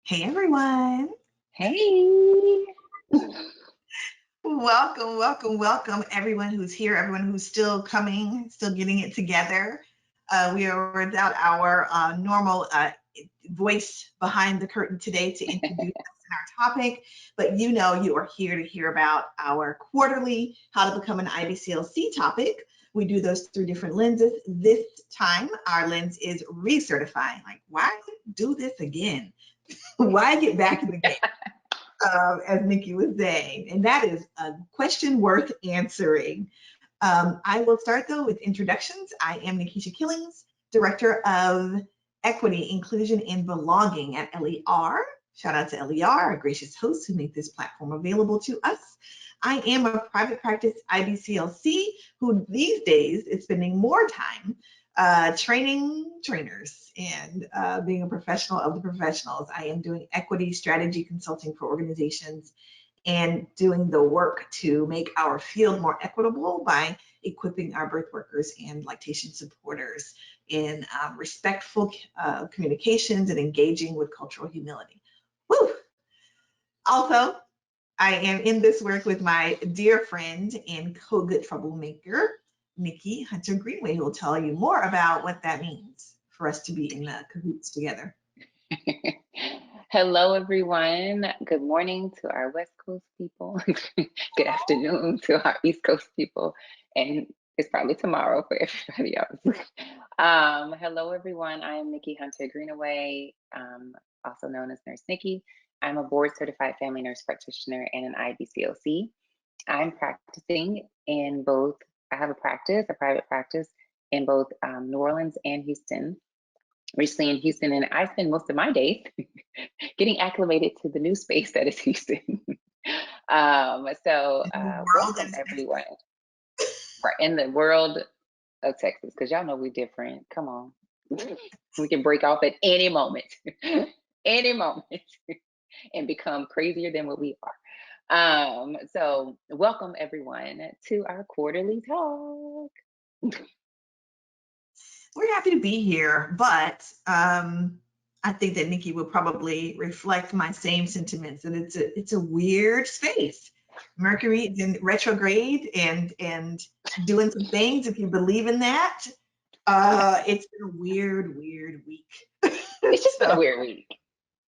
Hey everyone. Hey. Welcome, welcome, welcome everyone who's here, everyone who's still coming, still getting it together. We are without our normal voice behind the curtain today to introduce us in our topic, but you know you are here to hear about our quarterly How to Become an IBCLC topic. We do those through different lenses. This time, our lens is recertifying. Like, why do this again? Why get back in the game? As Nikki was saying, and that is a question worth answering. I will start though with introductions. I am Nikki Killings, Director of Equity, Inclusion, and Belonging at LER. Shout out to LER, our gracious hosts who make this platform available to us. I am a private practice IBCLC who these days is spending more time training trainers and being a professional of the professionals. I am doing equity strategy consulting for organizations and doing the work to make our field more equitable by equipping our birth workers and lactation supporters in respectful communications and engaging with cultural humility. Woo! Also, I am in this work with my dear friend and co-good troublemaker, Nikki Hunter Greenway, who will tell you more about what that means for us to be in cahoots together. Hello, everyone. Good morning to our West Coast people. Good afternoon to our East Coast people. And it's probably tomorrow for everybody else. Hello, everyone. I am Nikki Hunter Greenaway, also known as Nurse Nikki. I'm a board certified family nurse practitioner and an IBCLC. I'm practicing in both, I have a private practice in both New Orleans and Houston. Recently in Houston, and I spend most of my days getting acclimated to the new space that is Houston. Welcome everyone. We're in the world of Texas, because y'all know we're different. Come on. We can break off at any moment, any moment, and become crazier than what we are. So welcome everyone to our quarterly talk. We're happy to be here, but I think that Nikki will probably reflect my same sentiments, and it's a weird space. Mercury is in retrograde and doing some things. If you believe in that, it's been a weird week. It's just been a weird week.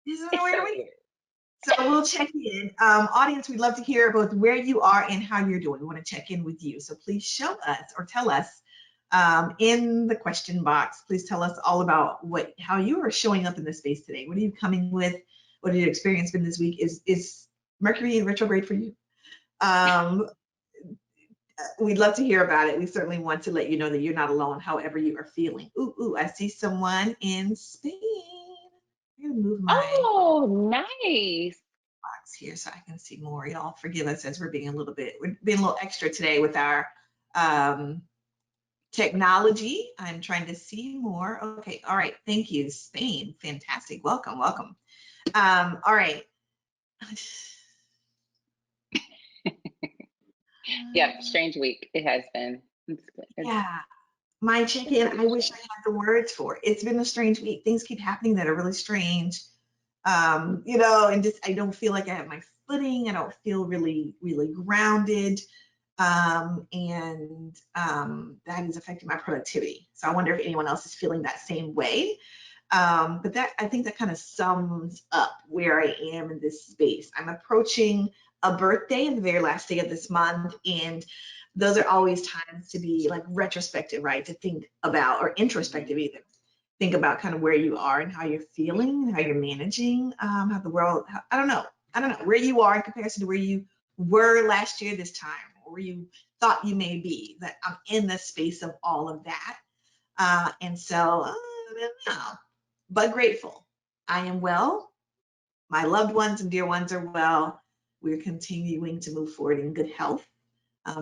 It's been a weird week. So we'll check in. Audience, we'd love to hear both where you are and how you're doing. We want to check in with you. So please show us or tell us in the question box. Please tell us all about how you are showing up in this space today. What are you coming with? What has your experience been this week? Is Mercury in retrograde for you? We'd love to hear about it. We certainly want to let you know that you're not alone, however you are feeling. Ooh, I see someone in Spain. I'm gonna move my nice box here so I can see more. Y'all forgive us as we're being a little extra today with our technology. I'm trying to see more. Okay, all right. Thank you, Spain. Fantastic. Welcome. All right. Yeah, strange week. It has been. Yeah. My check-in, I wish I had the words for it. It's been a strange week. Things keep happening that are really strange. And just I don't feel like I have my footing. I don't feel really grounded. That is affecting my productivity. So I wonder if anyone else is feeling that same way. But I think that kind of sums up where I am in this space. I'm approaching a birthday, the very last day of this month, and those are always times to be like retrospective, right? To think about, or introspective either. Think about kind of where you are and how you're feeling, how you're managing, how the world, I don't know where you are in comparison to where you were last year this time, or where you thought you may be. That I'm in the space of all of that. And so, I don't know, but grateful. I am well. My loved ones and dear ones are well. We're continuing to move forward in good health,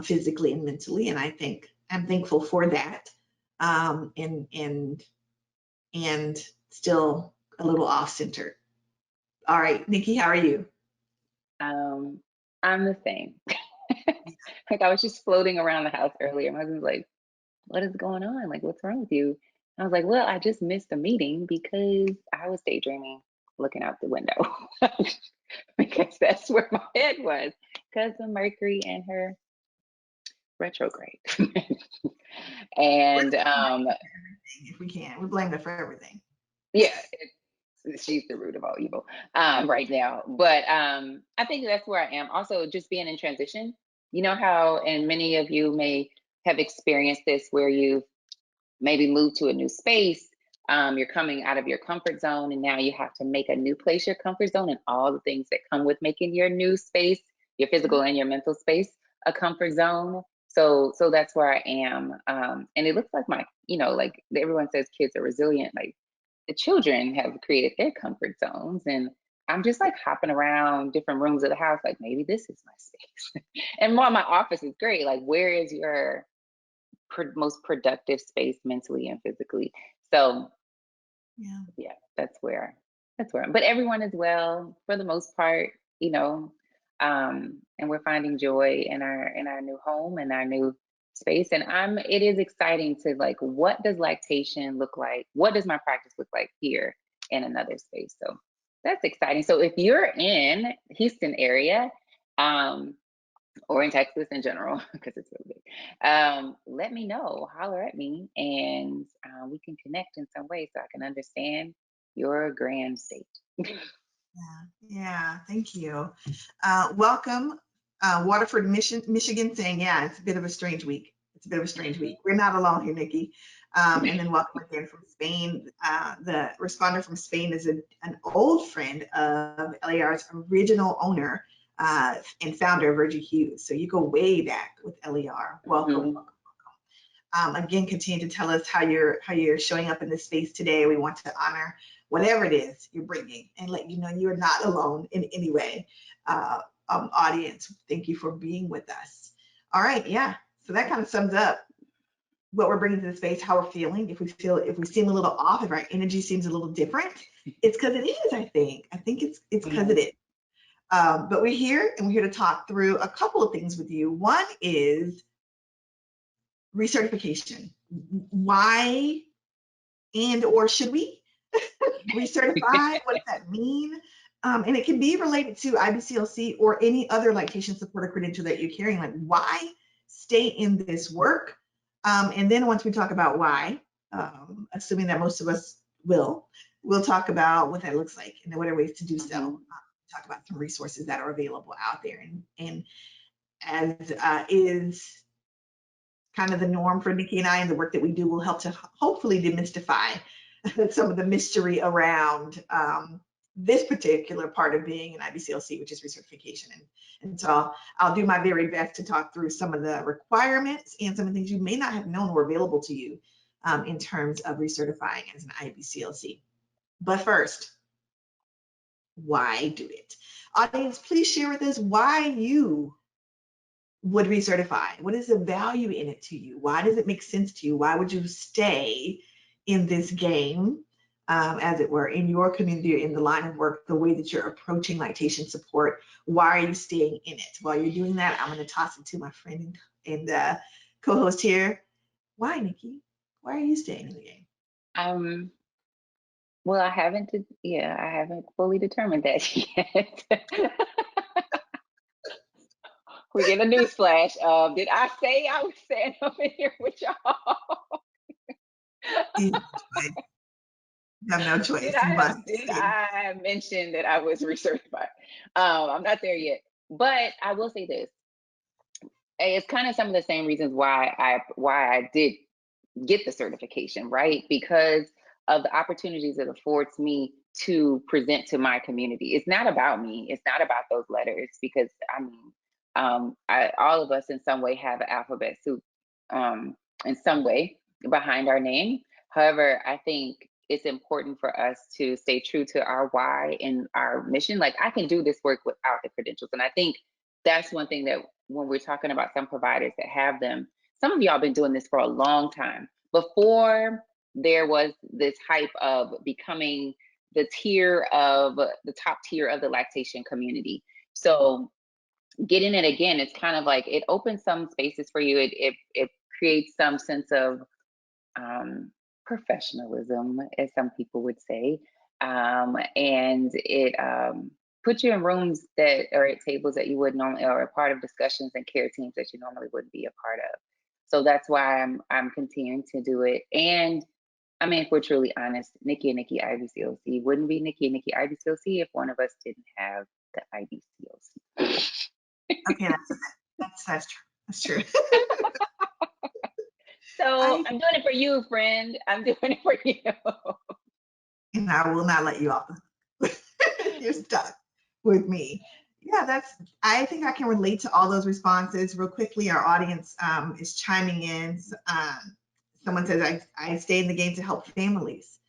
physically and mentally, and I'm thankful for that. And still a little off-centered. All right, Nikki, how are you? I'm the same. Like I was just floating around the house earlier. My husband's like, "What is going on? Like, what's wrong with you?" I was like, "Well, I just missed a meeting because I was daydreaming." looking out the window because that's where my head was because of Mercury and her retrograde. And if we can, we blame her for everything. yeah, she's the root of all evil right now. But I think that's where I am. Also, just being in transition. You know how, and many of you may have experienced this, where you maybe moved to a new space. You're coming out of your comfort zone, and now you have to make a new place your comfort zone, and all the things that come with making your new space, your physical and your mental space, a comfort zone. So that's where I am. And it looks like like everyone says kids are resilient. Like the children have created their comfort zones, and I'm just like hopping around different rooms of the house, like maybe this is my space. And while my office is great, like where is your most productive space mentally and physically? So yeah, that's where I'm. But everyone is well for the most part, and we're finding joy in our new home and our new space. And it is exciting to like, what does lactation look like? What does my practice look like here in another space? So that's exciting. So if you're in Houston area, or in Texas in general, because it's really big, let me know, holler at me, and we can connect in some way so I can understand your grand state. Yeah, thank you. Welcome, Waterford, Michigan, saying, yeah, it's a bit of a strange week. It's a bit of a strange week. We're not alone here, Nikki. And then welcome again from Spain. The responder from Spain is an old friend of LAR's original owner and founder, Virgie Hughes. So you go way back with LAR. Welcome. Again, continue to tell us how you're showing up in this space today. We want to honor whatever it is you're bringing and let you know you're not alone in any way. Audience, thank you for being with us. All right, yeah. So that kind of sums up what we're bringing to the space, how we're feeling. If we seem a little off, if our energy seems a little different, it's because it is. I think it's because it is. But we're here, and we're here to talk through a couple of things with you. One is recertification. Why or should we recertify? What does that mean? And it can be related to IBCLC or any other lactation supporter credential that you're carrying. Like, why stay in this work? And then once we talk about why, assuming that most of us we'll talk about what that looks like and what are ways to do so. Talk about some resources that are available out there, and as is kind of the norm for Nikki and I, and the work that we do will help to hopefully demystify some of the mystery around this particular part of being an IBCLC, which is recertification. And so I'll do my very best to talk through some of the requirements and some of the things you may not have known were available to you in terms of recertifying as an IBCLC. But first, why do it? Audience, please share with us why you would recertify. What is the value in it to you? Why does it make sense to you? Why would you stay in this game, as it were, in your community, in the line of work, the way that you're approaching lactation support? Why are you staying in it? While you're doing that, I'm going to toss it to my friend and co-host here. Why, Nikki? Why are you staying in the game? Well, I haven't fully determined that yet. We get a newsflash. Did I say I was staying up in here with y'all? You have no choice. Did Did I mention that I was recertified? I'm not there yet, but I will say this. It's kind of some of the same reasons why I did get the certification, right? Because of the opportunities it affords me to present to my community. It's not about me. It's not about those letters, because I mean, all of us in some way have an alphabet soup in some way behind our name. However, I think it's important for us to stay true to our why and our mission. Like, I can do this work without the credentials. And I think that's one thing that when we're talking about some providers that have them, some of y'all been doing this for a long time. Before there was this hype of becoming the top tier of the lactation community. So getting it again, it's kind of like it opens some spaces for you. It creates some sense of professionalism, as some people would say. And it puts you in rooms that are at tables that you would normally, or a part of discussions and care teams that you normally wouldn't be a part of. So that's why I'm continuing to do it. And I mean, if we're truly honest, Nikki and Nikki IBCLC wouldn't be Nikki and Nikki IBCLC if one of us didn't have the IBCLC. Okay, that's true. That's true. So I'm doing it for you, friend. I'm doing it for you. And I will not let you off. You're stuck with me. Yeah, I think I can relate to all those responses. Real quickly, our audience is chiming in. Someone says, I stay in the game to help families,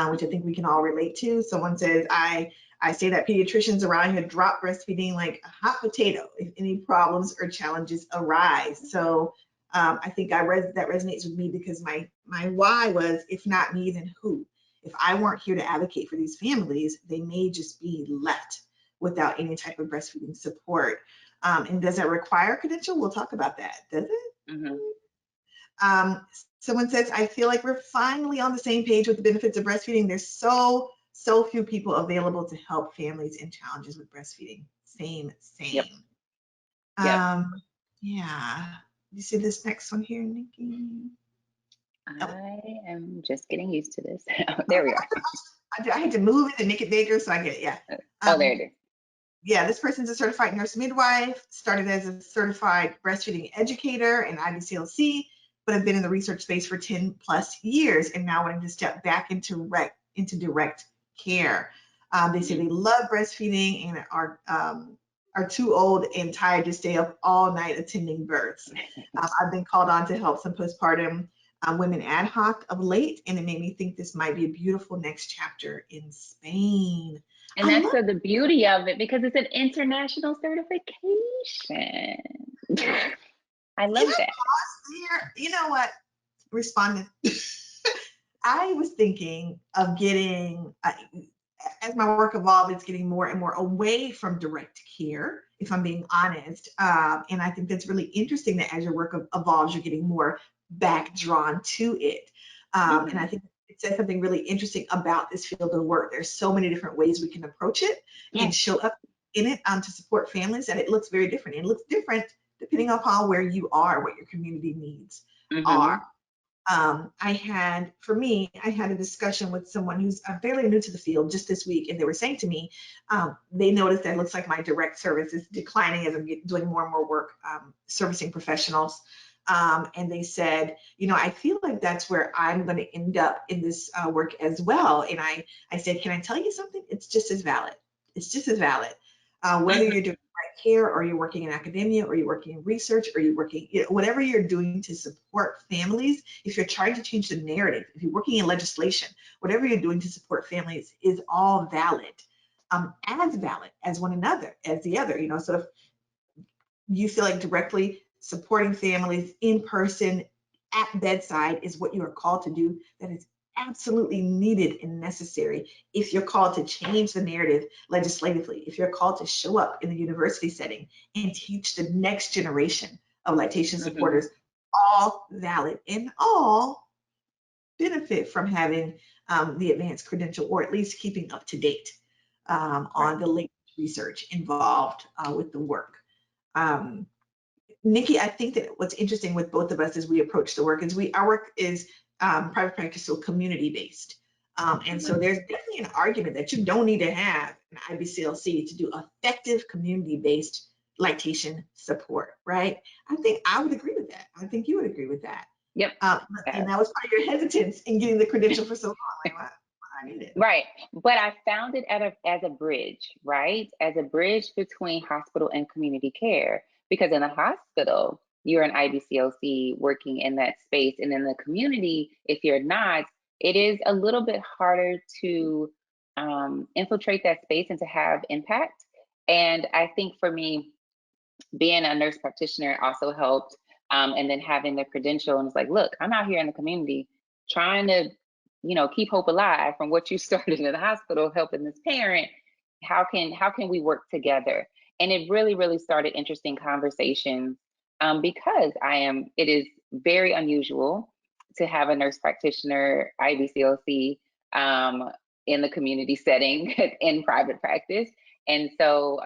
which I think we can all relate to. Someone says, I say that pediatricians around here drop breastfeeding like a hot potato if any problems or challenges arise. So I think that resonates with me because my why was, if not me, then who? If I weren't here to advocate for these families, they may just be left without any type of breastfeeding support. And does it require a credential? We'll talk about that. Does it? Mm-hmm. Someone says, I feel like we're finally on the same page with the benefits of breastfeeding. There's so few people available to help families in challenges with breastfeeding. Same. Yep. Yep. Yeah. You see this next one here, Nikki? I am just getting used to this. There we are. I had to move it and make it bigger so I get it. Yeah. Oh, there it is. Yeah, this person's a certified nurse midwife, started as a certified breastfeeding educator in IBCLC, but have been in the research space for 10 plus years and now wanting to step back into direct care. They say they love breastfeeding and are too old and tired to stay up all night attending births. I've been called on to help some postpartum women ad hoc of late, and it made me think this might be a beautiful next chapter in Spain. And that's the beauty of it, because it's an international certification. I love that. You know what? Responding. I was thinking of getting, as my work evolved, it's getting more and more away from direct care, if I'm being honest. And I think that's really interesting that as your work evolves, you're getting more back drawn to it. And I think it says something really interesting about this field of work. There's so many different ways we can approach it and show up in it to support families, and it looks very different. It looks different depending upon where you are, what your community needs are. I had a discussion with someone who's fairly new to the field just this week, and they were saying to me, they noticed that it looks like my direct service is declining as I'm doing more and more work servicing professionals. And they said, I feel like that's where I'm going to end up in this work as well. And I said, can I tell you something? It's just as valid. It's just as valid. Whether you're doing direct care or you're working in academia or you're working in research or you're working, whatever you're doing to support families, if you're trying to change the narrative, if you're working in legislation, whatever you're doing to support families is all valid, as valid as one another, as the other, sort of, you feel like directly supporting families in person at bedside is what you are called to do. That is absolutely needed and necessary if you're called to change the narrative legislatively, if you're called to show up in the university setting and teach the next generation of lactation supporters. All valid and all benefit from having the advanced credential, or at least keeping up to date on the latest research involved with the work. Nikki, I think that what's interesting with both of us as we approach the work is our work is private practice, so community based. And so there's definitely an argument that you don't need to have an IBCLC to do effective community based lactation support, right? I think I would agree with that. I think you would agree with that. Yep. And that was part of your hesitance in getting the credential for so long. Like, I need it. Right. But I found it as a bridge, right? As a bridge between hospital and community care. Because in the hospital, you're an IBCLC working in that space. And in the community, if you're not, it is a little bit harder to infiltrate that space and to have impact. And I think for me, being a nurse practitioner also helped. And then having the credential, and it's like, look, I'm out here in the community trying to, keep hope alive from what you started in the hospital, helping this parent. How can we work together? And it really, really started interesting conversations because it is very unusual to have a nurse practitioner IBCLC in the community setting in private practice. And so,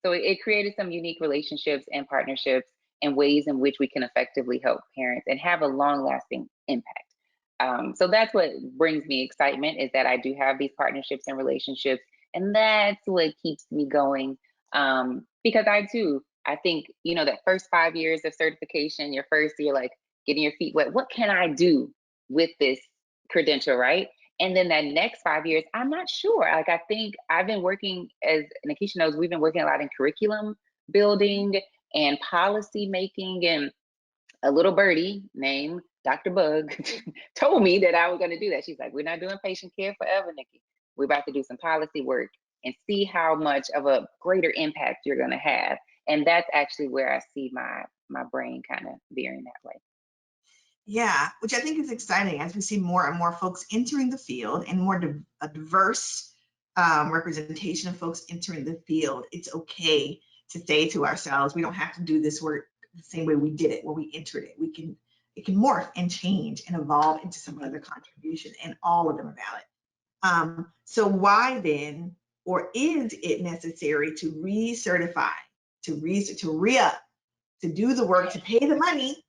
so it created some unique relationships and partnerships and ways in which we can effectively help parents and have a long-lasting impact. So that's what brings me excitement, is that I do have these partnerships and relationships, and that's what keeps me going. Because I think, you know, that first 5 years of certification, your first year, like getting your feet wet, what can I do with this credential, right? And then that next 5 years, I'm not sure. Like, I think I've been working, as Nikisha knows, we've been working a lot in curriculum building and policy making, and a little birdie named Dr. Bug told me that I was going to do that. She's like, we're not doing patient care forever, Nikki. We're about to do some policy work and see how much of a greater impact you're going to have. And that's actually where I see my brain kind of veering that way. Yeah, which I think is exciting as we see more and more folks entering the field and a diverse representation of folks entering the field. It's okay to say to ourselves, we don't have to do this work the same way we did it when we entered it. It can morph and change and evolve into some other contribution, and all of them are valid. So why then, or is it necessary to recertify, to re-up, to do the work, to pay the money?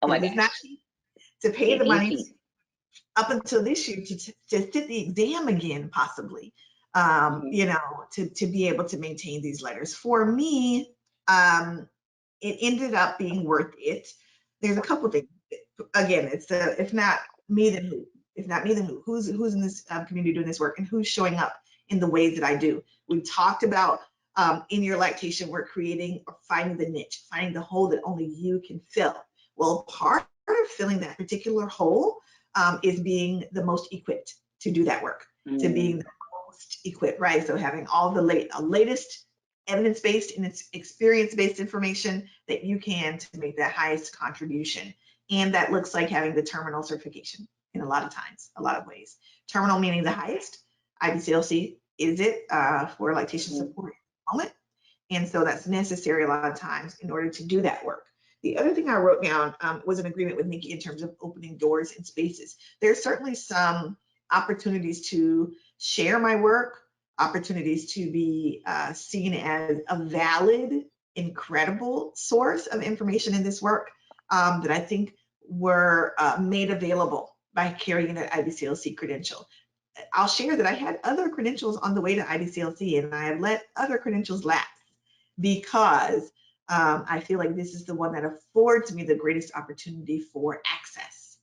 Oh my It's not gosh. cheap, to pay the money Cheap. up until this year to sit the exam again, possibly, you know, to be able to maintain these letters. For me, it ended up being worth it. There's a couple things. Again, it's the if not me, then who? If not me, then who? Who's in this community doing this work, and who's showing up in the ways that I do? We talked about in your lactation work, creating or finding the niche, finding the hole that only you can fill. Well, part of filling that particular hole is being the most equipped to do that work, to being the most equipped, right? So having all the latest evidence-based and experience-based information that you can to make that highest contribution. And that looks like having the terminal certification in a lot of ways. Terminal meaning the highest. IBCLC is it for lactation support at the moment. And so that's necessary a lot of times in order to do that work. The other thing I wrote down was an agreement with Nikki in terms of opening doors and spaces. There's certainly some opportunities to share my work, opportunities to be seen as a valid, incredible source of information in this work that I think were made available by carrying that IBCLC credential. I'll share that I had other credentials on the way to IBCLC, and I have let other credentials lapse because I feel like this is the one that affords me the greatest opportunity for access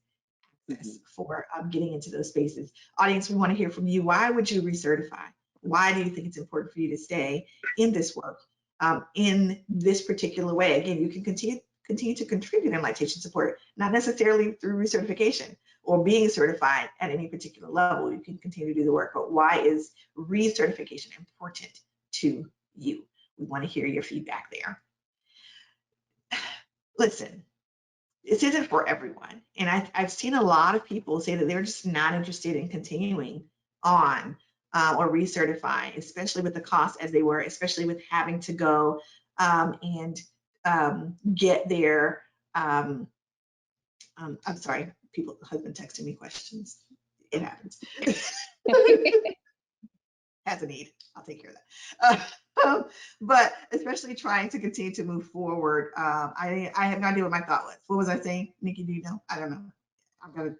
for getting into those spaces. Audience, we want to hear from you. Why would you recertify? Why do you think it's important for you to stay in this work in this particular way? Again, you can continue to contribute in lactation support, not necessarily through recertification or being certified at any particular level. You can continue to do the work, but why is recertification important to you? We want to hear your feedback there. Listen, this isn't for everyone. And I've seen a lot of people say that they're just not interested in continuing on or recertifying, especially with the cost as they were, especially with having to go and get their, I'm sorry, husband texting me questions. It happens. Has a need, I'll take care of that. But especially trying to continue to move forward. I have no idea what my thought was. What was I saying? Nikki, do you know? I don't know. I'm gonna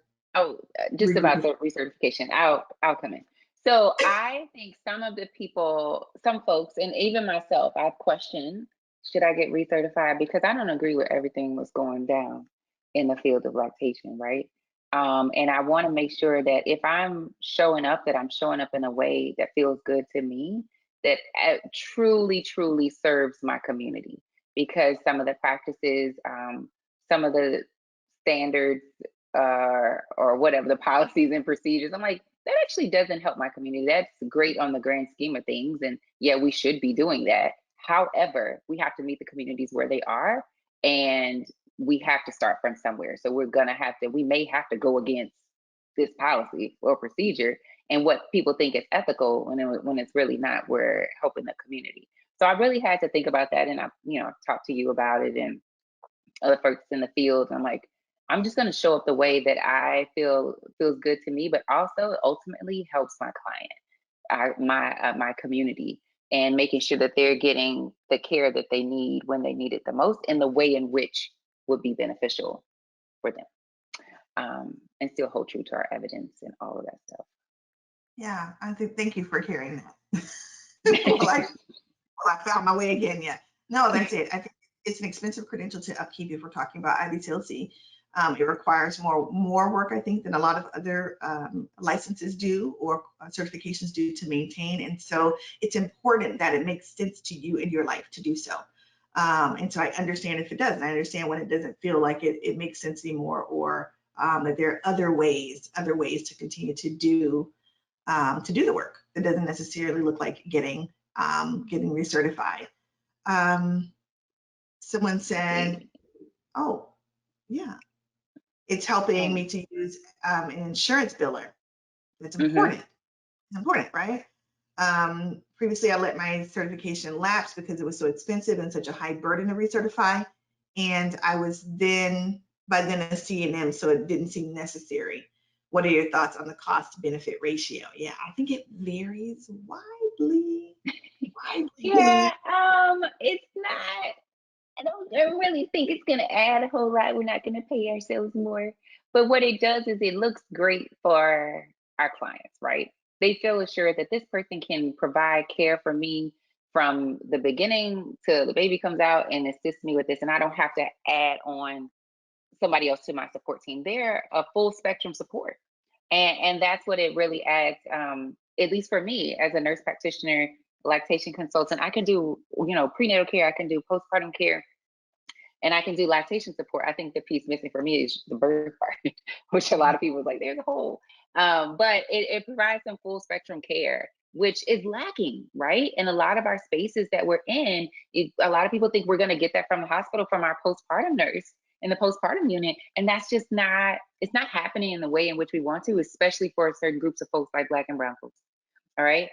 just about the recertification. I'll come in. So I think some of the people, some folks, and even myself, I've questioned, should I get recertified? Because I don't agree with everything that's going down in the field of lactation, right? And I want to make sure that if I'm showing up, that I'm showing up in a way that feels good to me, that truly, truly serves my community. Because some of the practices, some of the standards, or whatever the policies and procedures, I'm like, that actually doesn't help my community. That's great on the grand scheme of things. And yeah, we should be doing that. However, we have to meet the communities where they are. And we have to start from somewhere. So we may have to go against this policy or procedure and what people think is ethical when it's really not. We're helping the community. So I really had to think about that. And I've talked to you about it and other folks in the field. I'm like, I'm just going to show up the way that I feel feels good to me, but also ultimately helps my client, my community, and making sure that they're getting the care that they need when they need it the most, in the way in which would be beneficial for them, and still hold true to our evidence and all of that stuff. Yeah, I think, thank you for hearing that. well, I, well, I found my way again. Yeah. No, that's it. I think it's an expensive credential to upkeep if we're talking about IBCLC. It requires more work, I think, than a lot of other licenses do or certifications do to maintain. And so it's important that it makes sense to you in your life to do so. And so I understand if it doesn't. I understand when it doesn't feel like it makes sense anymore, or that there are other ways to continue to do the work that doesn't necessarily look like getting recertified. Someone said, "Oh, yeah, it's helping me to use an insurance biller. It's important. It's important, right? Previously, I let my certification lapse because it was so expensive and such a high burden to recertify, and I was by then a CNM, so it didn't seem necessary. What are your thoughts on the cost benefit ratio?" Yeah, I think it varies widely. Yeah, it's not. I don't really think it's going to add a whole lot. We're not going to pay ourselves more. But what it does is it looks great for our clients, right? They feel assured that this person can provide care for me from the beginning till the baby comes out and assist me with this. And I don't have to add on somebody else to my support team. They're a full spectrum support. And that's what it really adds, at least for me as a nurse practitioner, lactation consultant. I can do, prenatal care, I can do postpartum care, and I can do lactation support. I think the piece missing for me is the birth part, which a lot of people are like, there's a hole. But it provides some full spectrum care, which is lacking, right? In a lot of our spaces that we're in, a lot of people think we're going to get that from the hospital, from our postpartum nurse in the postpartum unit. And that's just not, it's not happening in the way in which we want to, especially for certain groups of folks like Black and Brown folks. All right.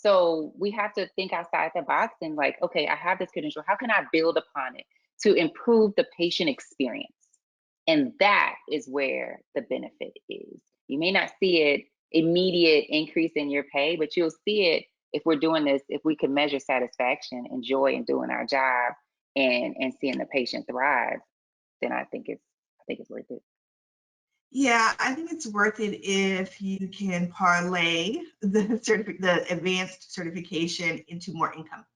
So we have to think outside the box and like, okay, I have this credential. How can I build upon it to improve the patient experience? And that is where the benefit is. You may not see it immediate increase in your pay, but you'll see it if we're doing this, if we can measure satisfaction and joy in doing our job and seeing the patient thrive, then I think it's worth it. Yeah, I think it's worth it if you can parlay the advanced certification into more income.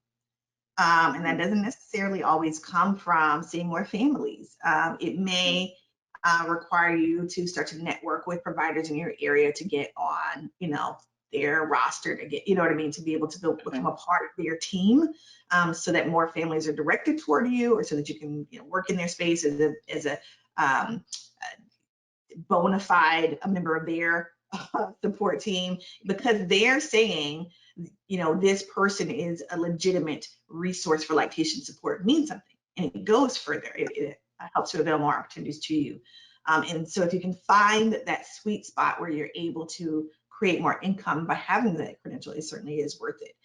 And that doesn't necessarily always come from seeing more families. It may require you to start to network with providers in your area to get on, their roster, to get, what I mean, to be able to become a part of their team, so that more families are directed toward you, or so that you can, work in their space as a bona fide a member of their support team, because they're saying, this person is a legitimate resource for lactation support, means something, and it goes further. It helps to avail more opportunities to you. And so if you can find that sweet spot where you're able to create more income by having that credential, it certainly is worth it.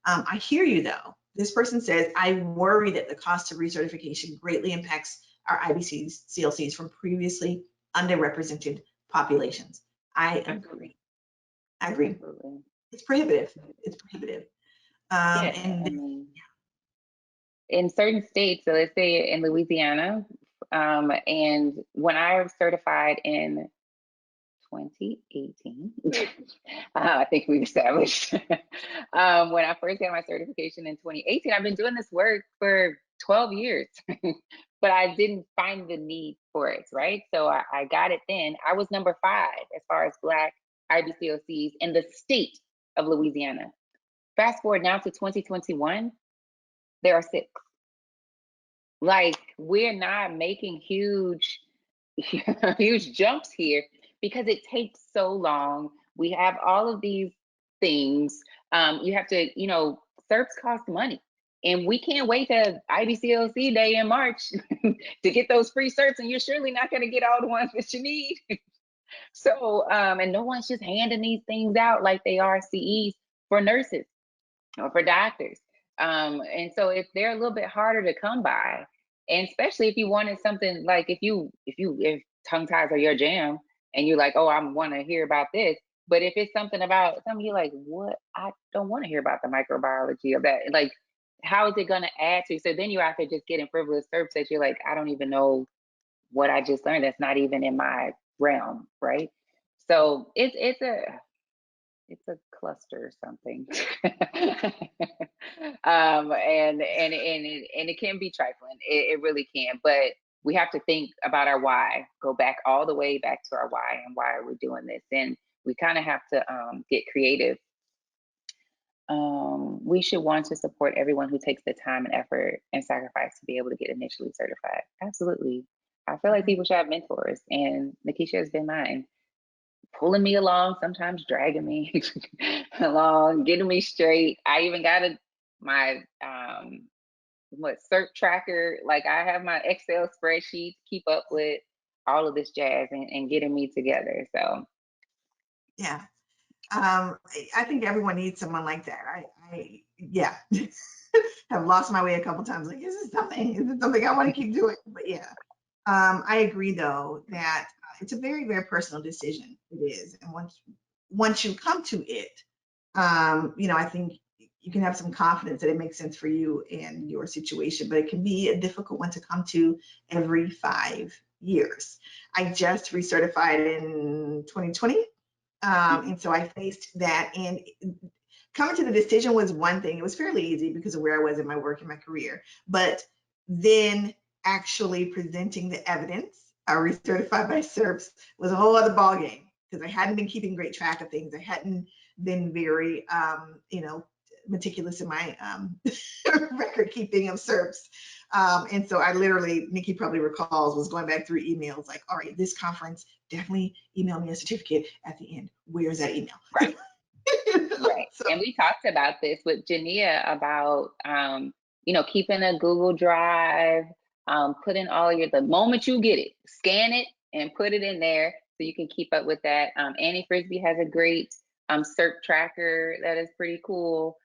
I hear you though. This person says, I worry that the cost of recertification greatly impacts our IBCLCs from previously underrepresented populations. I agree. Absolutely. It's prohibitive. It's prohibitive. Yeah, And in certain states, so let's say in Louisiana, and when I was certified in 2018, I think we've established, when I first got my certification in 2018, I've been doing this work for 12 years, but I didn't find the need for it, right? So I got it then. I was number 5 as far as Black IBCLCs in the state of Louisiana. Fast forward now to 2021, there are 6. Like, we're not making huge huge jumps here because it takes so long. We have all of these things. You have to, certs cost money. And we can't wait to IBCLC day in March to get those free certs, and you're surely not going to get all the ones that you need. So, and no one's just handing these things out like they are CEs for nurses or for doctors. And so if they're a little bit harder to come by, And especially if you wanted something like if tongue ties are your jam and you're like, oh, I want to hear about this. But if it's something about something you're like, what? I don't want to hear about the microbiology of that. Like, how is it going to add to? So then you're out there just getting frivolous SERPs that you're like, I don't even know what I just learned. That's not even in my realm, right? So it's a cluster or something. And it can be trifling. It really can. But we have to think about our why, go back all the way back to our why and why are we doing this. And we kind of have to get creative. We should want to support everyone who takes the time and effort and sacrifice to be able to get initially certified. Absolutely. I feel like people should have mentors, and Nikisha has been mine, pulling me along, sometimes dragging me along, getting me straight. I even got my cert tracker. Like, I have my Excel spreadsheet to keep up with all of this jazz and getting me together. So yeah. I think everyone needs someone like that. I yeah, have lost my way a couple times. Like, is this something I want to keep doing? But yeah, I agree though that it's a very, very personal decision. It is, and once you come to it, I think you can have some confidence that it makes sense for you and your situation, but it can be a difficult one to come to every 5 years. I just recertified in 2020. And so I faced that, and coming to the decision was one thing. It was fairly easy because of where I was in my work and my career. But then actually presenting the evidence, recertified by SERPs, was a whole other ballgame because I hadn't been keeping great track of things. I hadn't been very, meticulous in my record keeping of SERPs. And so I literally, Nikki probably recalls, was going back through emails like, all right, this conference, definitely email me a certificate at the end. Where's that email? right. Right. So, And we talked about this with Jania about, keeping a Google Drive, put in the moment you get it, scan it and put it in there so you can keep up with that. Annie Frisbee has a great cert tracker that is pretty cool.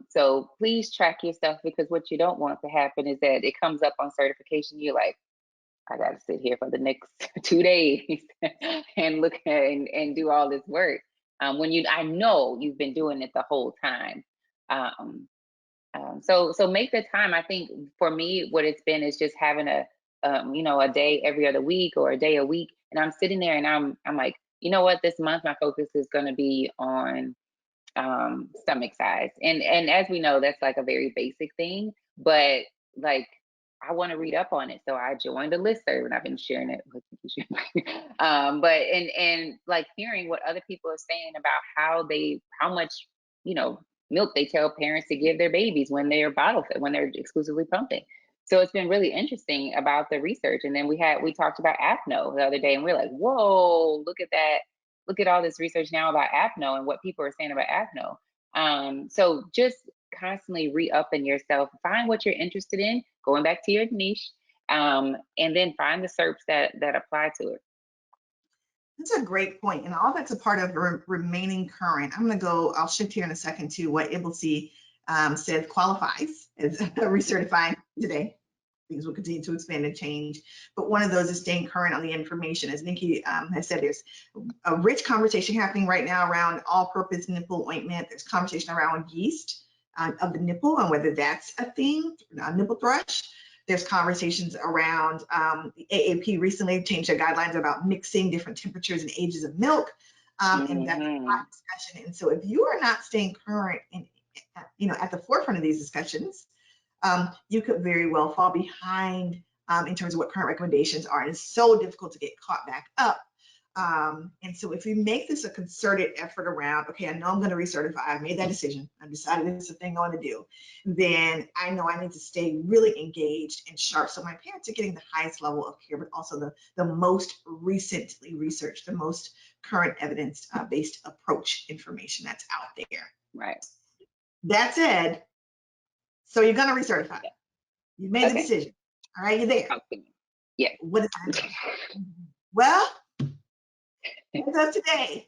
So please track your stuff, because what you don't want to happen is that it comes up on certification. You're like, I got to sit here for the next 2 days and look at and do all this work. When I know you've been doing it the whole time. So make the time. I think for me, what it's been is just having a day every other week or a day a week, and I'm sitting there and I'm like, you know what, this month my focus is going to be on stomach size, and as we know, that's like a very basic thing, but like, I want to read up on it, so I joined a listserv and I've been sharing it with you. But and like hearing what other people are saying about how much milk they tell parents to give their babies when they're bottle fed, when they're exclusively pumping. So it's been really interesting about the research. And then we talked about apno the other day, and we're like, whoa, look at that. Look at all this research now about apno and what people are saying about apno. So just constantly re-upping yourself, find what you're interested in, going back to your niche, and then find the SERPs that apply to it. that's a great point, and all that's a part of remaining current. I'll shift here in a second to what IBCLC says qualifies as recertifying today. Things will continue to expand and change, but one of those is staying current on the information. As Nikki has said, there's a rich conversation happening right now around all-purpose nipple ointment. There's conversation around yeast of the nipple and whether that's a thing, nipple thrush. There's conversations around the AAP recently changed their guidelines about mixing different temperatures and ages of milk, and that's a hot discussion. And so if you are not staying current and at the forefront of these discussions, you could very well fall behind in terms of what current recommendations are. And it's so difficult to get caught back up. And so if we make this a concerted effort around, okay, I know I'm going to recertify, I've made that decision, I've decided this is the thing I want to do, then I know I need to stay really engaged and sharp so my parents are getting the highest level of care, but also the most recently researched, the most current evidence-based approach information that's out there. Right. That said, so you're going to recertify. Yeah. You made the decision. All right, you're there. Okay. Yeah. What does that mean? Well, as of today.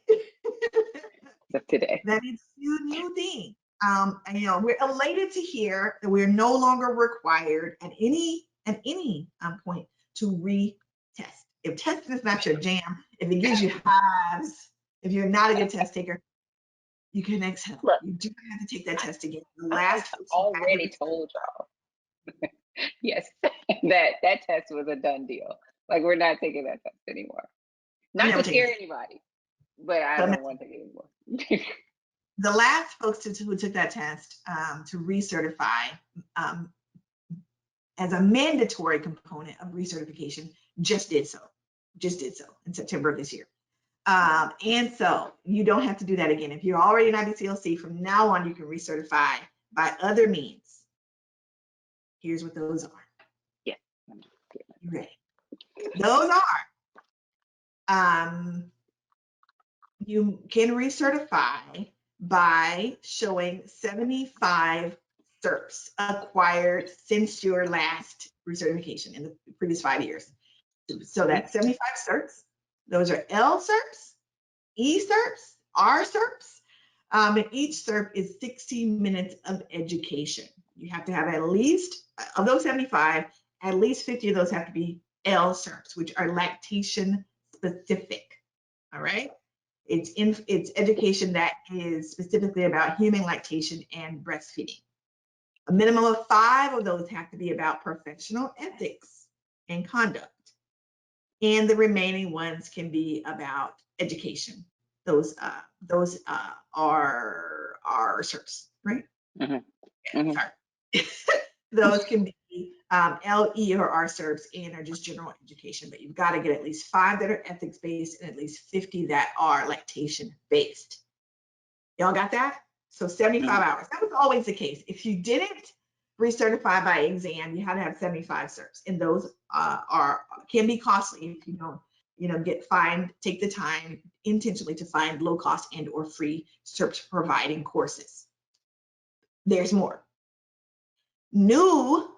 That is a new thing. And we're elated to hear that we're no longer required at any at any point to retest. If testing is not your jam, if it gives you hives, if you're not a good test taker, you can exhale. Look, You do have to take that test again. The I last already told y'all. Yes, that test was a done deal. Like, we're not taking that test anymore. Not to scare anybody, but I don't want to take it anymore. The last folks who took that test to recertify as a mandatory component of recertification just did so in September of this year. And so you don't have to do that again. If you're already an IBCLC, from now on, you can recertify by other means. Here's what those are. Yeah. You ready? Those are, you can recertify by showing 75 CERPs acquired since your last recertification in the previous 5 years. So that's 75 CERPs. Those are L CERPs, E CERPs, R CERPs, and each CERP is 60 minutes of education. You have to have at least, of those 75, at least 50 of those have to be L CERPs, which are lactation specific. All right. It's education that is specifically about human lactation and breastfeeding. A minimum of 5 of those have to be about professional ethics and conduct. And the remaining ones can be about education. Those are CERPs, right? Mm-hmm. Sorry. Those can be L, E, or R CERPs and are just general education, but you've got to get at least 5 that are ethics based and at least 50 that are lactation based. Y'all got that? So 75 hours. That was always the case. If you didn't recertify by exam, you had to have 75 CERPs, and those can be costly if you don't, get fined. Take the time intentionally to find low cost and or free CERPs providing courses. There's more. New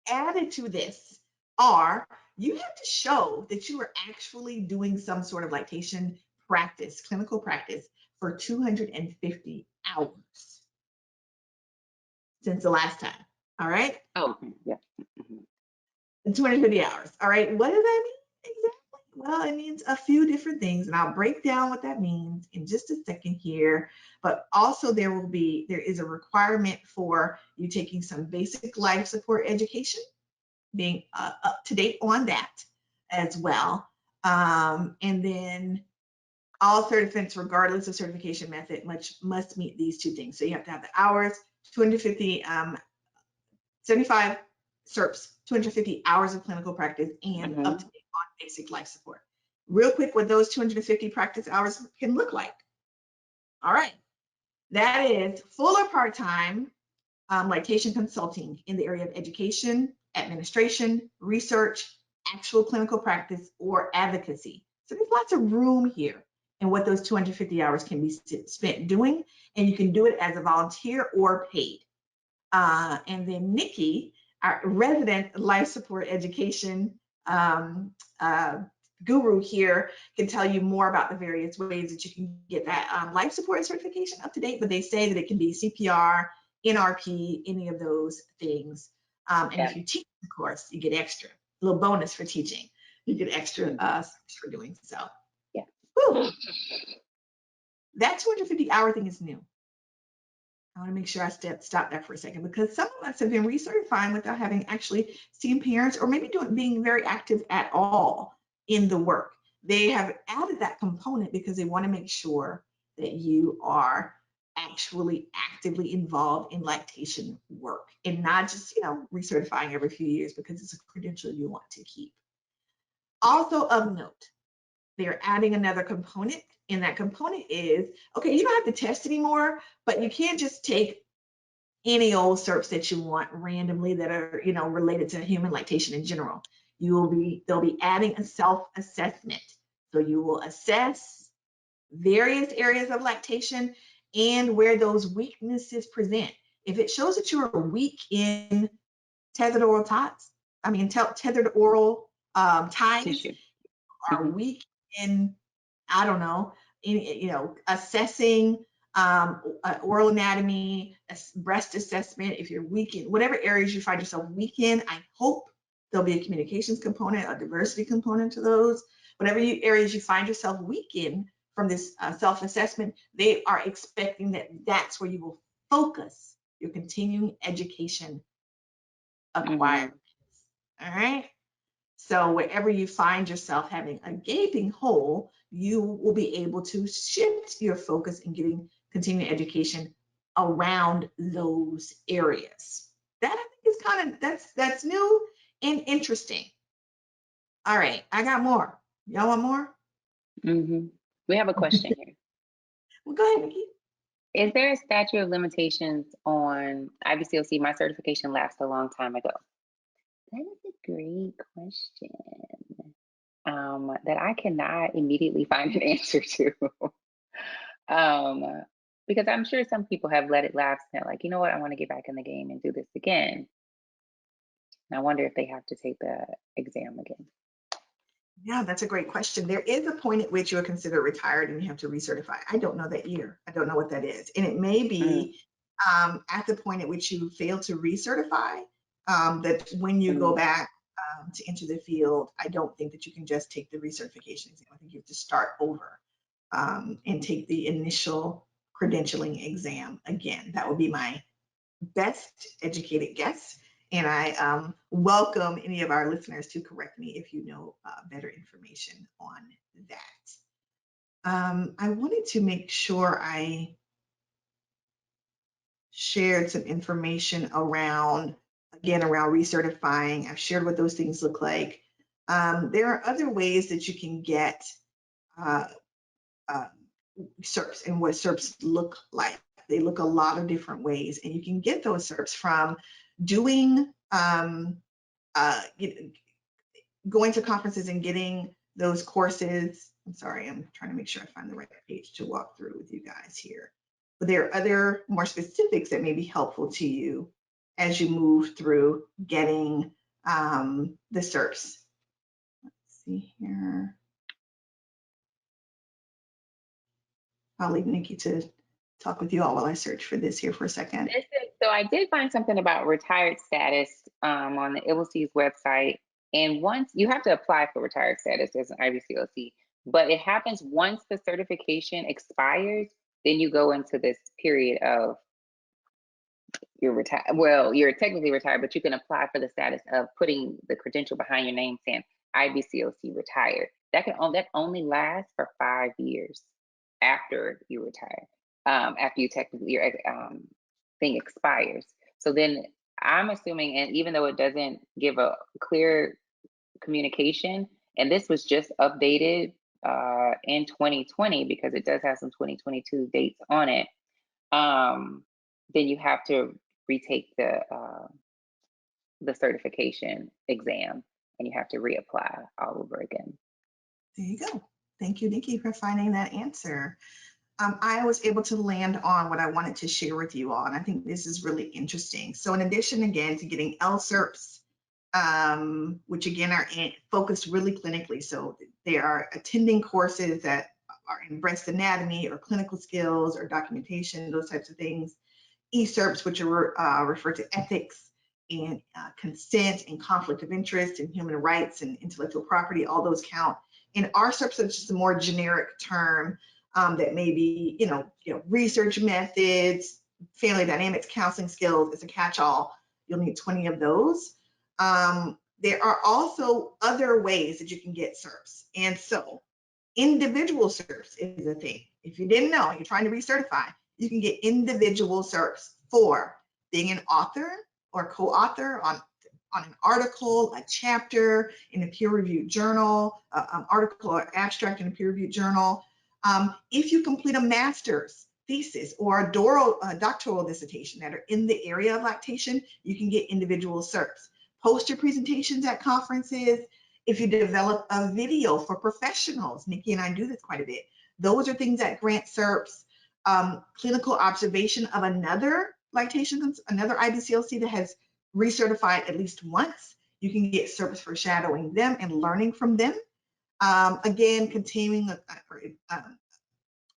added to this are you have to show that you are actually doing some sort of lactation practice, clinical practice, for 250 hours since the last time. All right? Oh, yeah. 250 hours. All right. What does that mean exactly? Well, it means a few different things, and I'll break down what that means in just a second here. But also there is a requirement for you taking some basic life support education, being up to date on that as well. And then all certificates, regardless of certification method, must meet these 2 things. So you have to have the hours, 250, 75 CERPs, 250 hours of clinical practice, and up to date on basic life support. Real quick, what those 250 practice hours can look like. All right. That is full or part-time lactation consulting in the area of education, administration, research, actual clinical practice, or advocacy. So there's lots of room here in what those 250 hours can be spent doing, and you can do it as a volunteer or paid. And then Nikki, our resident life support education guru here, can tell you more about the various ways that you can get that life support certification up to date, but they say that it can be CPR, NRP, any of those things. And if you teach the course, you get extra, a little bonus for teaching. You get extra for doing so. Yeah. Woo. That 250-hour thing is new. I want to make sure I stop that for a second, because some of us have been recertifying without having actually seen parents, or maybe being very active at all in the work. They have added that component because they want to make sure that you are actually actively involved in lactation work and not just, recertifying every few years because it's a credential you want to keep. Also of note, they're adding another component, and that component is, okay, you don't have to test anymore, but you can't just take any old CERPs that you want randomly that are, related to human lactation in general. They'll be adding a self-assessment. So you will assess various areas of lactation and where those weaknesses present. If it shows that you are weak in tethered oral ties, are weak in, I don't know, assessing oral anatomy, breast assessment, if you're weak in whatever areas you find yourself weak in, I hope There'll be a communications component, a diversity component to those. Whatever areas you find yourself weak in from this self-assessment, they are expecting that that's where you will focus your continuing education acquirements. All right. So wherever you find yourself having a gaping hole, you will be able to shift your focus in getting continuing education around those areas. That I think is kind of, that's new and interesting. All right, I got more. Y'all want more? We have a question here. Well, go ahead, Nikki. Is there a statute of limitations on IBCLC? My certification lapsed a long time ago. That is a great question that I cannot immediately find an answer to. Because I'm sure some people have let it lapse and they're like, you know what, I want to get back in the game and do this again. And I wonder if they have to take the exam again. Yeah, that's a great question. There is a point at which you are considered retired and you have to recertify. I don't know that year. I don't know what that is. And it may be at the point at which you fail to recertify, that when you go back to enter the field, I don't think that you can just take the recertification exam. I think you have to start over and take the initial credentialing exam again. That would be my best educated guess. And I welcome any of our listeners to correct me if you know better information on that. I wanted to make sure I shared some information around, again, around recertifying. I've shared what those things look like. There are other ways that you can get CERPs and what CERPs look like. They look a lot of different ways, and you can get those CERPs from doing going to conferences and getting those courses. I'm sorry, I'm trying to make sure I find the right page to walk through with you guys here. But there are other more specifics that may be helpful to you as you move through getting the CERPs. Let's see here. I'll leave Nikki to talk with you all while I search for this here for a second. So I did find something about retired status on the IBCLC's website. And once you have to apply for retired status as an IBCLC, but it happens once the certification expires, then you go into this period of you're retired. Well, you're technically retired, but you can apply for the status of putting the credential behind your name saying IBCLC retired. That only lasts for 5 years after you retire, after you technically your thing expires. So then I'm assuming, and even though it doesn't give a clear communication, and this was just updated in 2020 because it does have some 2022 dates on it, then you have to retake the certification exam and you have to reapply all over again. There you go. Thank you, Nikki, for finding that answer. I was able to land on what I wanted to share with you all, and I think this is really interesting. So in addition, again, to getting LCERPs, which again are focused really clinically. So they are attending courses that are in breast anatomy or clinical skills or documentation, those types of things. ECERPs, which are referred to ethics and consent and conflict of interest and human rights and intellectual property, all those count. And RCERPs is just a more generic term that may be, research methods, family dynamics, counseling skills. It's a catch-all. You'll need 20 of those. There are also other ways that you can get CERPs. And so individual CERPs is a thing. If you didn't know, you're trying to recertify, you can get individual CERPs for being an author or co-author on an article, a chapter in a peer-reviewed journal, an article or abstract in a peer-reviewed journal. If you complete a master's thesis or a doctoral dissertation that are in the area of lactation, you can get individual CERPs. Poster presentations at conferences. If you develop a video for professionals, Nikki and I do this quite a bit. Those are things that grant CERPs. Clinical observation of another lactation, another IBCLC that has recertified at least once, you can get CERPs for shadowing them and learning from them. Again, continuing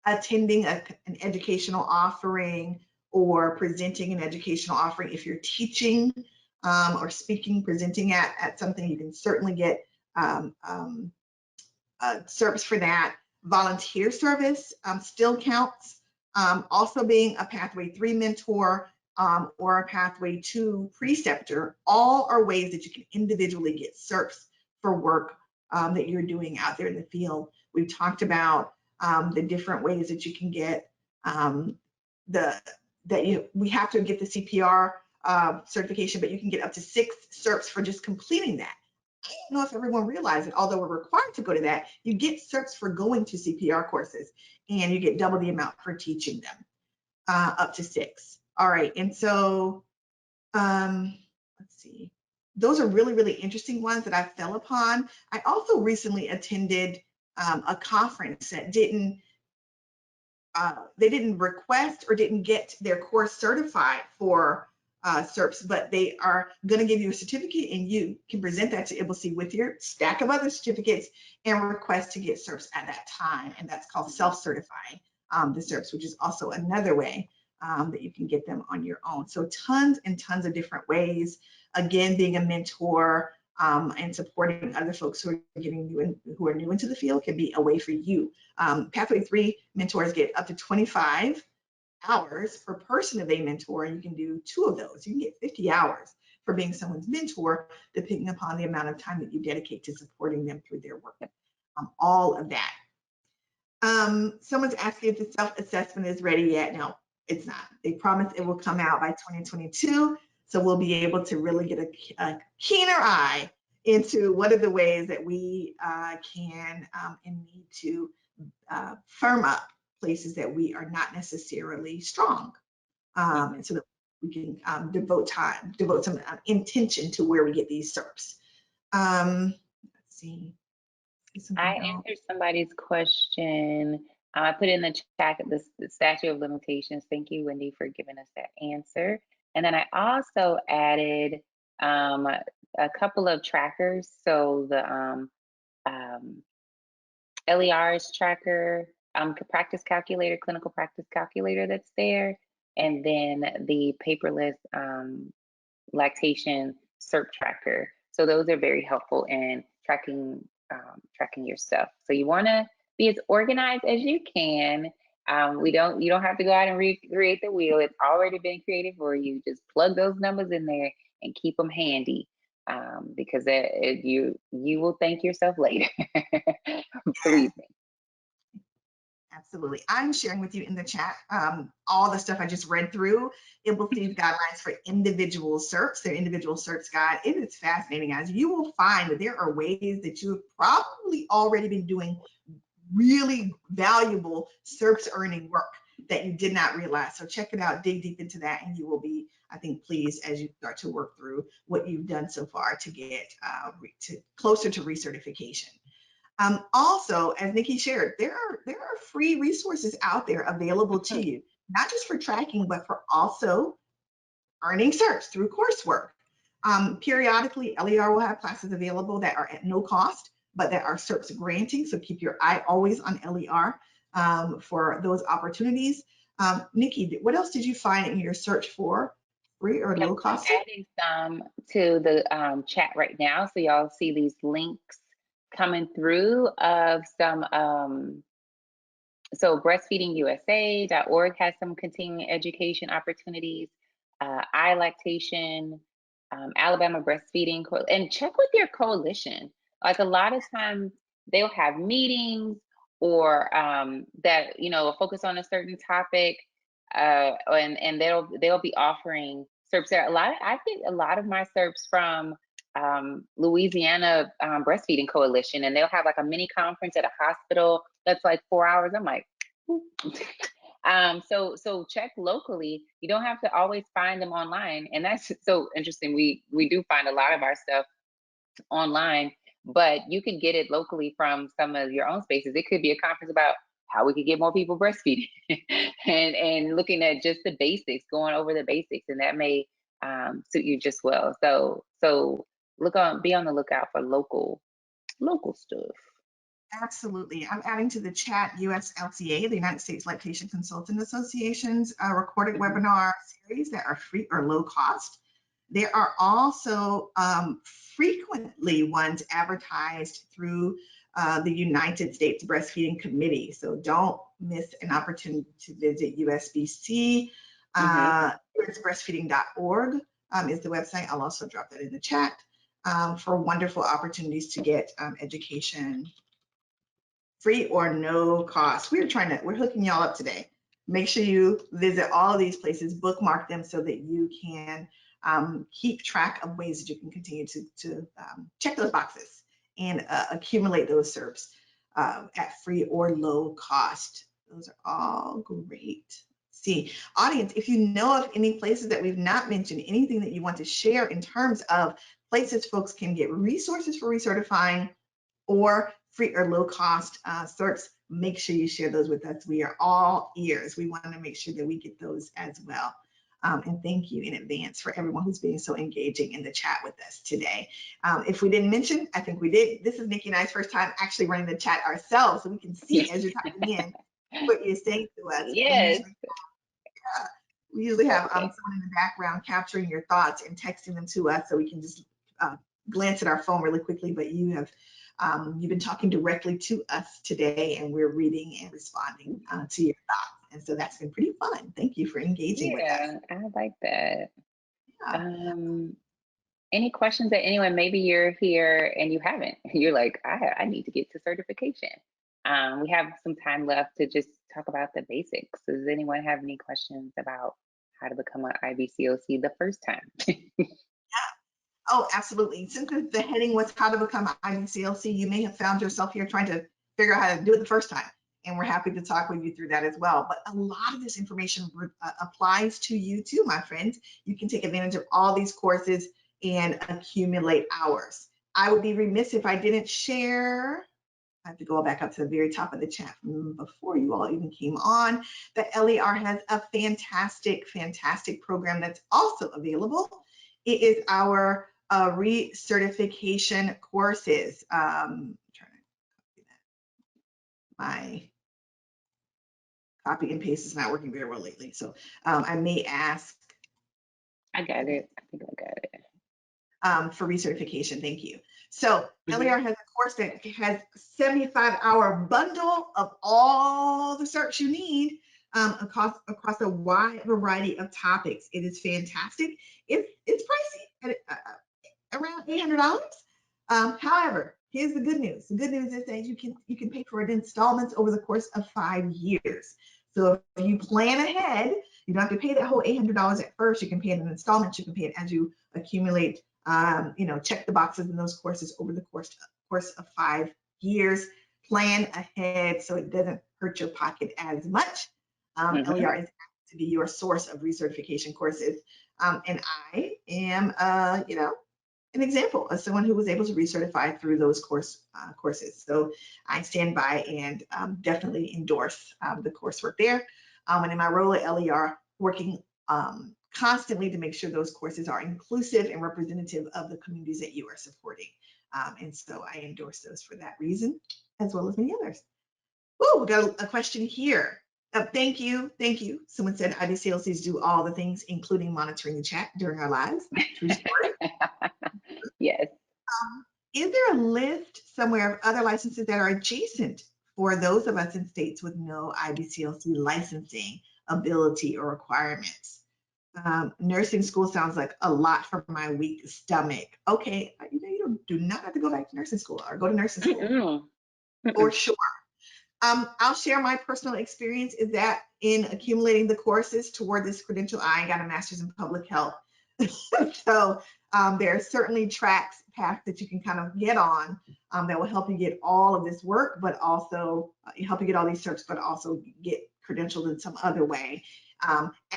attending an educational offering or presenting an educational offering if you're teaching or speaking, presenting at something, you can certainly get service for that. Volunteer service still counts. Also being a Pathway 3 mentor or a Pathway 2 preceptor, all are ways that you can individually get certs for work that you're doing out there in the field. We've talked about the different ways that you can get we have to get the CPR certification, but you can get up to 6 certs for just completing that. I don't know if everyone realizes, although we're required to go to that, you get certs for going to CPR courses, and you get double the amount for teaching them, up to 6. All right, and so let's see. Those are really, really interesting ones that I fell upon. I also recently attended a conference that they didn't request or didn't get their course certified for CERPs, but they are going to give you a certificate, and you can present that to IBCLC with your stack of other certificates and request to get CERPs at that time. And that's called self-certifying the CERPs, which is also another way that you can get them on your own. So tons and tons of different ways. Again, being a mentor and supporting other folks who are new into the field can be a way for you. Pathway 3 mentors get up to 25 hours per person of a mentor, and you can do 2 of those. You can get 50 hours for being someone's mentor, depending upon the amount of time that you dedicate to supporting them through their work. All of that. Someone's asking if the self-assessment is ready yet. No, it's not. They promise it will come out by 2022. So we'll be able to really get a keener eye into what are the ways that we can and need to firm up places that we are not necessarily strong, and so that we can devote some intention to where we get these SERPs. Let's see. I answered somebody's question. I put in the chat the statute of limitations. Thank you, Wendy, for giving us that answer. And then I also added a couple of trackers. So the LER's tracker, practice calculator, clinical practice calculator that's there, and then the paperless lactation CERP tracker. So those are very helpful in tracking your stuff. So you want to be as organized as you can. You don't have to go out and recreate the wheel. It's already been created for you. Just plug those numbers in there and keep them handy, because you will thank yourself later. Believe me. Absolutely. I'm sharing with you in the chat all the stuff I just read through. IBCLC's guidelines for individual CERPs, their individual CERPs guide. It is fascinating, guys. You will find that there are ways that you have probably already been doing really valuable CERPs earning work that you did not realize. So check it out, dig deep into that, and you will be, I think, pleased as you start to work through what you've done so far to get closer to recertification. Also, as Nikki shared, there are free resources out there available to you, not just for tracking, but for also earning certs through coursework. Periodically, LER will have classes available that are at no cost, but that are CERPs granting. So keep your eye always on LER for those opportunities. Nikki, what else did you find in your search for free or low cost? I'm adding some to the chat right now, so y'all see these links coming through of some. So breastfeedingusa.org has some continuing education opportunities. iLactation, Alabama Breastfeeding, and check with your coalition. Like a lot of times they'll have meetings or that focus on a certain topic, and they'll be offering CERPs there. I think a lot of my CERPs from Louisiana Breastfeeding Coalition, and they'll have like a mini conference at a hospital that's like 4 hours. I'm like, so check locally. You don't have to always find them online, and that's so interesting. We do find a lot of our stuff online, but you can get it locally from some of your own spaces. It could be a conference about how we could get more people breastfeeding, and looking at just the basics, going over the basics, and that may suit you just well. So be on the lookout for local stuff. Absolutely. I'm adding to the chat USLCA, the United States Lactation Consultant Association's recorded webinar series that are free or low cost. There are also frequently ones advertised through the United States Breastfeeding Committee. So don't miss an opportunity to visit USBC. It's breastfeeding.org is the website. I'll also drop that in the chat for wonderful opportunities to get education free or no cost. We're hooking y'all up today. Make sure you visit all of these places, bookmark them so that you can keep track of ways that you can continue to check those boxes and accumulate those SERPs at free or low cost. Those are all great. See, audience, if you know of any places that we've not mentioned, anything that you want to share in terms of places folks can get resources for recertifying or free or low cost SERPs, make sure you share those with us. We are all ears. We want to make sure that we get those as well. And thank you in advance for everyone who's being so engaging in the chat with us today. If we didn't mention, I think we did. This is Nikki and I's first time actually running the chat ourselves, so we can see as you're typing in what you're saying to us. Yes. We usually have someone in the background capturing your thoughts and texting them to us, so we can just glance at our phone really quickly. But you have you've been talking directly to us today, and we're reading and responding to your thoughts. And so that's been pretty fun. Thank you for engaging with us. I like that. Yeah. Any questions that anyone, maybe you're here and you haven't, you're like, I need to get to certification. We have some time left to just talk about the basics. Does anyone have any questions about how to become an IBCLC the first time? Oh, absolutely. Since the heading was how to become an IBCLC, you may have found yourself here trying to figure out how to do it the first time. And we're happy to talk with you through that as well. But a lot of this information applies to you too, my friends. You can take advantage of all these courses and accumulate hours. I would be remiss if I didn't share. I have to go back up to the very top of the chat from before you all even came on. The LER has a fantastic, fantastic program that's also available. It is our recertification courses. I'm trying to copy that. My copy and paste is not working very well lately. So I may ask. I got it. I think I got it. For recertification, thank you. So LER has a course that has a 75-hour bundle of all the certs you need across a wide variety of topics. It is fantastic. It's pricey at around $800. However, here's the good news. The good news is that you can pay for it in installments over the course of 5 years. So if you plan ahead, you don't have to pay that whole $800 at first. You can pay it in installments. You can pay it as you accumulate, check the boxes in those courses over the course of 5 years. Plan ahead so it doesn't hurt your pocket as much. LER is to be your source of recertification courses. And I am, an example of someone who was able to recertify through those courses. So I stand by and definitely endorse the coursework there. And in my role at LER, working constantly to make sure those courses are inclusive and representative of the communities that you are supporting. And so I endorse those for that reason, as well as many others. Oh, we got a question here. Thank you. Someone said IBCLCs do all the things, including monitoring the chat during our lives. True story. Yes. Is there a list somewhere of other licenses that are adjacent for those of us in states with no IBCLC licensing ability or requirements? Nursing school sounds like a lot for my weak stomach. Okay, you do not have to go back to nursing school or go to nursing school for sure. I'll share my personal experience is that in accumulating the courses toward this credential, I got a master's in public health. So there are certainly paths that you can kind of get on that will help you get all of this work, but also help you get all these certs, but also get credentialed in some other way.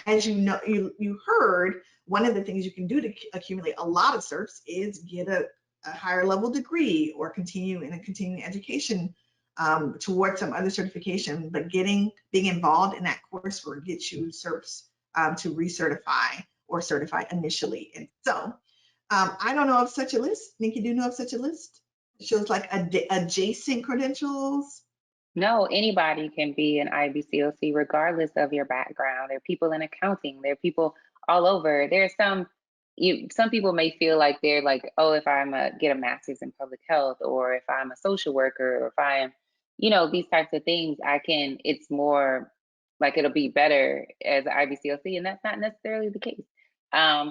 As you know, you heard, one of the things you can do to accumulate a lot of certs is get a higher level degree or continue in a continuing education towards some other certification, but being involved in that coursework gets you certs to recertify or certify initially. And so I don't know of such a list. Nikki, do you know of such a list? It shows like adjacent credentials. No, anybody can be an IBCLC regardless of your background. There are people in accounting. There are people all over. There's some some people may feel like they're like, oh, if I'm get a master's in public health, or if I'm a social worker, or if I'm, these types of things, it's more like it'll be better as an IBCLC, and that's not necessarily the case.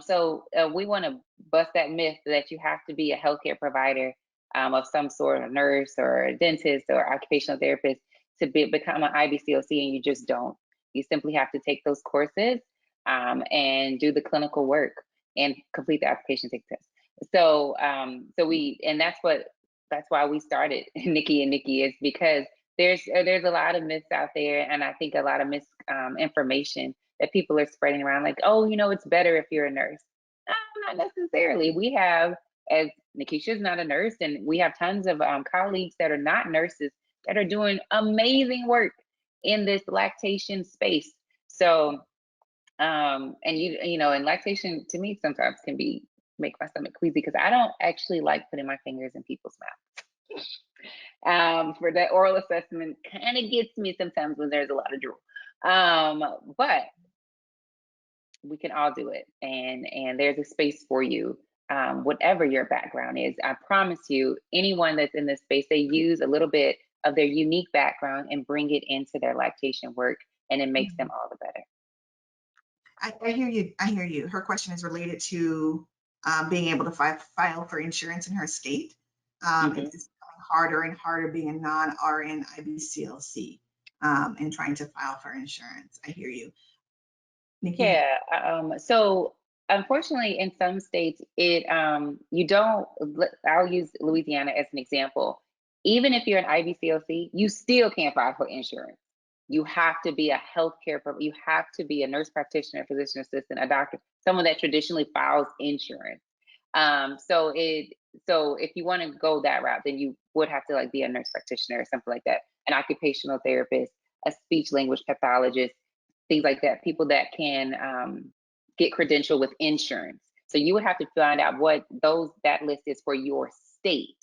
So we want to bust that myth that you have to be a healthcare provider of some sort, a nurse or a dentist or occupational therapist to become an IBCLC, and you just don't. You simply have to take those courses and do the clinical work and complete the application take test. So and that's why we started Nikki and Nikki, is because there's a lot of myths out there, and I think a lot of misinformation that people are spreading around, like, oh, it's better if you're a nurse. No, not necessarily. We have, as Nikisha's not a nurse, and we have tons of colleagues that are not nurses that are doing amazing work in this lactation space. So and and lactation to me sometimes can make my stomach queasy, because I don't actually like putting my fingers in people's mouths. For that oral assessment kind of gets me sometimes when there's a lot of drool. But we can all do it, and there's a space for you, whatever your background is. I promise you, anyone that's in this space, they use a little bit of their unique background and bring it into their lactation work, and it makes them all the better. I hear you. I hear you. Her question is related to being able to file for insurance in her state. It's becoming harder and harder being a non-RN IBCLC and trying to file for insurance. I hear you. Nikki? Yeah. So unfortunately, in some states, you don't. I'll use Louisiana as an example. Even if you're an IBCLC, you still can't file for insurance. You have to be a healthcare provider. You have to be a nurse practitioner, physician assistant, a doctor, someone that traditionally files insurance. So if you want to go that route, then you would have to be a nurse practitioner or something like that, an occupational therapist, a speech language pathologist, things like that. People that can get credentialed with insurance. So you would have to find out what that list is for your state,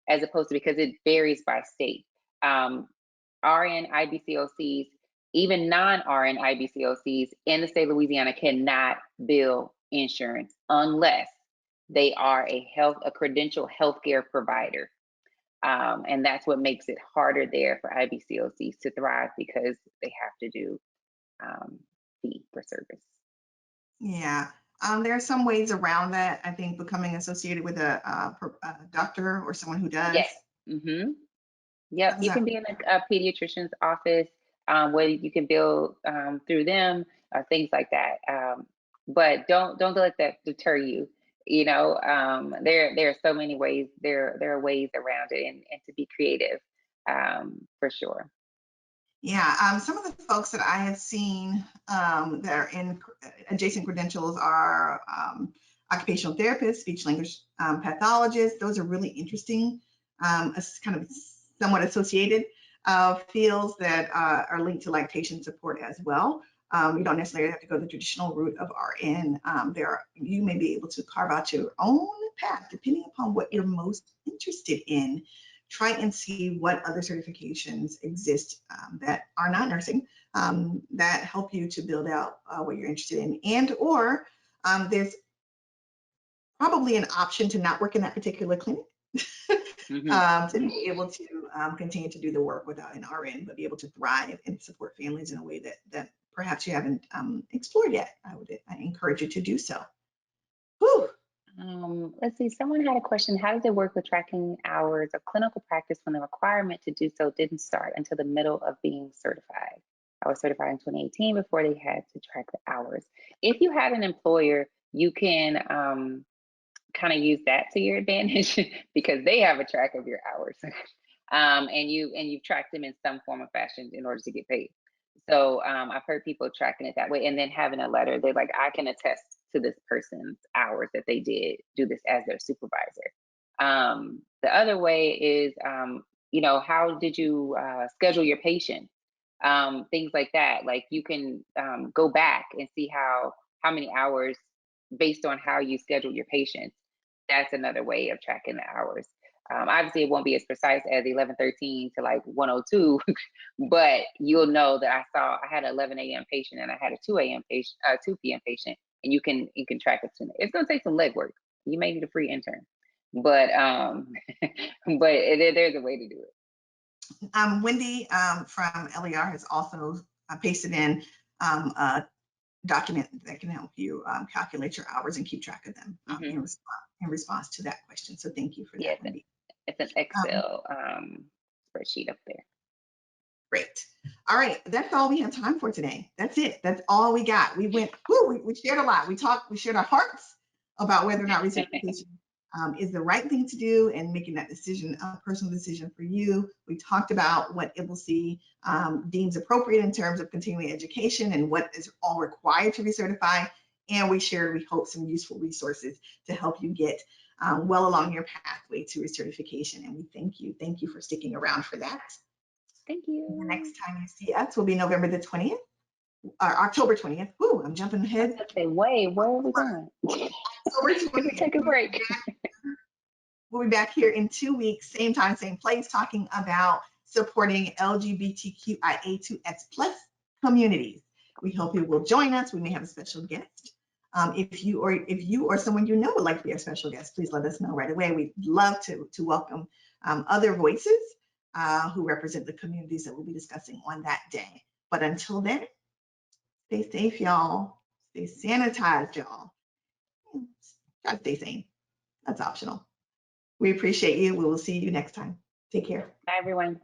as opposed to, because it varies by state. RN IBCLCs, even non-RN IBCLCs in the state of Louisiana cannot bill insurance unless they are a credentialed healthcare provider. And that's what makes it harder there for IBCLCs to thrive, because they have to do fee for service. Yeah. There are some ways around that. I think becoming associated with a doctor or someone who does. Yes. Mm-hmm. Yep, you can be in a pediatrician's office where you can bill through them, things like that. But don't let that deter you. There are so many ways. There are ways around it, and to be creative, for sure. Yeah, some of the folks that I have seen that are in adjacent credentials are occupational therapists, speech language pathologists. Those are really interesting, kind of somewhat associated fields that are linked to lactation support as well. You don't necessarily have to go the traditional route of RN. You may be able to carve out your own path depending upon what you're most interested in. Try and see what other certifications exist that are not nursing that help you to build out what you're interested in, or there's probably an option to not work in that particular clinic. To be able to continue to do the work without an RN, but be able to thrive and support families in a way that perhaps you haven't explored yet. I encourage you to do so. Whew. Let's see, someone had a question. How does it work with tracking hours of clinical practice when the requirement to do so didn't start until the middle of being certified? I was certified in 2018 before they had to track the hours. If you had an employer, you can kind of use that to your advantage because they have a track of your hours. And you've tracked them in some form or fashion in order to get paid. So I've heard people tracking it that way, and then having a letter. They're like, I can attest to this person's hours that they did do this as their supervisor. The other way is, how did you schedule your patient? Things like that. Like you can go back and see how many hours based on how you schedule your patients. That's another way of tracking the hours. Obviously, it won't be as precise as 11:13 to 1:02, but you'll know that I had an 11 a.m. patient and I had a 2 a.m. patient, 2 p.m. patient. and you can track it sooner. It's going to take some legwork. You may need a free intern, but there's a way to do it. Wendy from LER has also pasted in a document that can help you calculate your hours and keep track of them in response to that question. So thank you for that, Wendy. It's an Excel spreadsheet up there. Great. All right, that's all we have time for today. That's it. That's all we got. We went, we shared a lot. We shared our hearts about whether or not recertification is the right thing to do and making that decision, a personal decision for you. We talked about what IBCLC deems appropriate in terms of continuing education and what is all required to recertify. And we shared, we hope, some useful resources to help you get well along your pathway to recertification. And we thank you. Thank you for sticking around for that. Thank you. The next time you see us will be November the 20th, or October 20th. Woo, I'm jumping ahead. Okay, wait, where are we going? October 20th. Take a break. We'll be back here in 2 weeks, same time, same place, talking about supporting LGBTQIA2S+ communities. We hope you will join us. We may have a special guest. If you or someone you know would like to be a special guest, please let us know right away. We'd love to welcome other voices who represent the communities that we'll be discussing on that day. But until then, stay safe, y'all. Stay sanitized, y'all. Try to stay sane. That's optional. We appreciate you. We will see you next time. Take care. Bye, everyone.